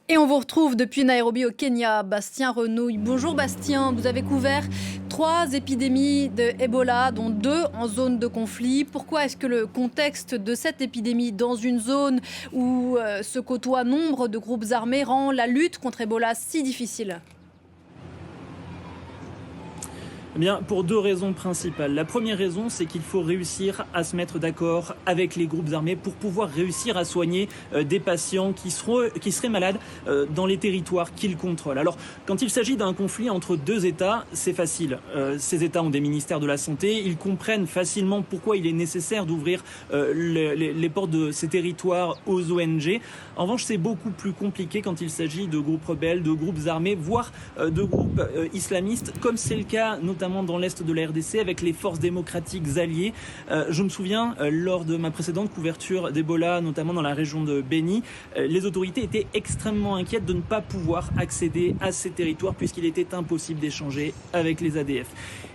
Et on vous retrouve depuis Nairobi au Kenya, Bastien Renouille. Bonjour Bastien, vous avez couvert 3 épidémies de Ebola, dont 2 en zone de conflit. Pourquoi est-ce que le contexte de cette épidémie dans une zone où se côtoient nombre de groupes armés rend la lutte contre Ebola si difficile ? Eh bien, pour 2 raisons principales. La première raison, c'est qu'il faut réussir à se mettre d'accord avec les groupes armés pour pouvoir réussir à soigner des patients qui seraient malades dans les territoires qu'ils contrôlent. Alors, quand il s'agit d'un conflit entre 2 États, c'est facile. Ces États ont des ministères de la Santé, ils comprennent facilement pourquoi il est nécessaire d'ouvrir les portes de ces territoires aux ONG. En revanche, c'est beaucoup plus compliqué quand il s'agit de groupes rebelles, de groupes armés, voire de groupes islamistes, comme c'est le cas notamment dans l'est de la RDC avec les forces démocratiques alliées. Je me souviens, lors de ma précédente couverture d'Ebola, notamment dans la région de Beni, les autorités étaient extrêmement inquiètes de ne pas pouvoir accéder à ces territoires puisqu'il était impossible d'échanger avec les ADF.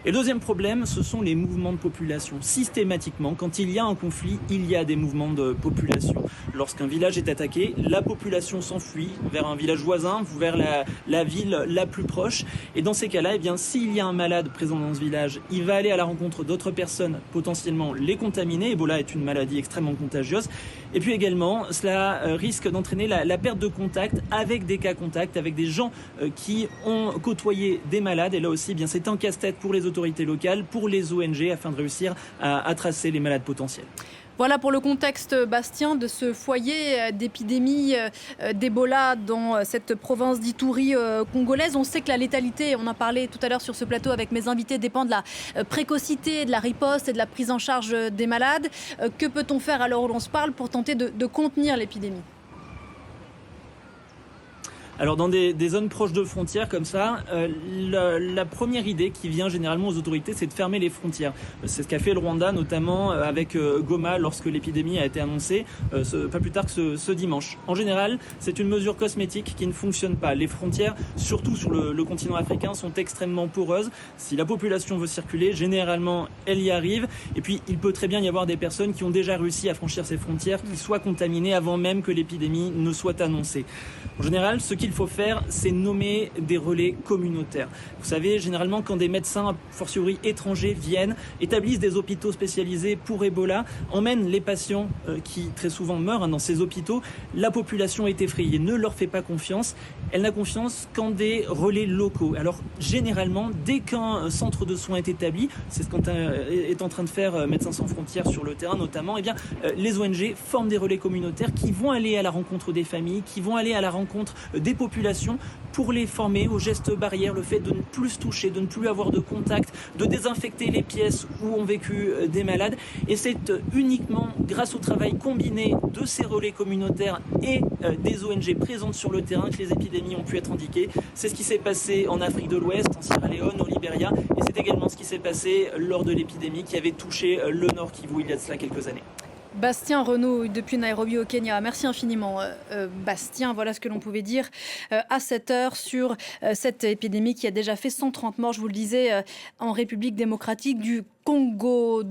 Et le deuxième problème, ce sont les mouvements de population. Systématiquement, quand il y a un conflit, il y a des mouvements de population. Lorsqu'un village est attaqué, la population s'enfuit vers un village voisin, vers la ville la plus proche. Et dans ces cas-là, eh bien, s'il y a un malade présent dans ce village, il va aller à la rencontre d'autres personnes potentiellement les contaminer. Ebola est une maladie extrêmement contagieuse. Et puis également, cela risque d'entraîner la perte de contact avec des cas contacts, avec des gens qui ont côtoyé des malades. Et là aussi, eh bien, c'est un casse-tête pour les autorités locales, pour les ONG, afin de réussir à tracer les malades potentiels. Voilà pour le contexte, Bastien, de ce foyer d'épidémie d'Ebola dans cette province d'Ituri congolaise. On sait que la létalité, on en parlait tout à l'heure sur ce plateau avec mes invités, dépend de la précocité, de la riposte et de la prise en charge des malades. Que peut-on faire à l'heure où l'on se parle pour tenter de contenir l'épidémie ? Alors dans des zones proches de frontières comme ça, la première idée qui vient généralement aux autorités, c'est de fermer les frontières. C'est ce qu'a fait le Rwanda, notamment avec Goma, lorsque l'épidémie a été annoncée, pas plus tard que ce dimanche. En général, c'est une mesure cosmétique qui ne fonctionne pas. Les frontières, surtout sur le continent africain, sont extrêmement poreuses. Si la population veut circuler, généralement, elle y arrive. Et puis, il peut très bien y avoir des personnes qui ont déjà réussi à franchir ces frontières, qui soient contaminées avant même que l'épidémie ne soit annoncée. En général, ce qu'il faut faire, c'est nommer des relais communautaires. Vous savez, généralement, quand des médecins, a fortiori étrangers, viennent, établissent des hôpitaux spécialisés pour Ebola, emmènent les patients qui très souvent meurent dans ces hôpitaux, la population est effrayée, ne leur fait pas confiance. Elle n'a confiance qu'en des relais locaux. Alors, généralement, dès qu'un centre de soins est établi, c'est ce qu'est en train de faire Médecins sans frontières sur le terrain notamment, eh bien, les ONG forment des relais communautaires qui vont aller à la rencontre des familles, qui vont aller à la rencontre des populations pour les former aux gestes barrières, le fait de ne plus se toucher, de ne plus avoir de contact, de désinfecter les pièces où ont vécu des malades. Et c'est uniquement grâce au travail combiné de ces relais communautaires et des ONG présentes sur le terrain que les épidémies ont pu être indiquées. C'est ce qui s'est passé en Afrique de l'Ouest, en Sierra Leone, au Libéria, et c'est également ce qui s'est passé lors de l'épidémie qui avait touché le Nord Kivu il y a de cela quelques années. Bastien Renouille depuis Nairobi au Kenya. Merci infiniment Bastien. Voilà ce que l'on pouvait dire à cette heure sur cette épidémie qui a déjà fait 130 morts, je vous le disais, en République démocratique du Congo.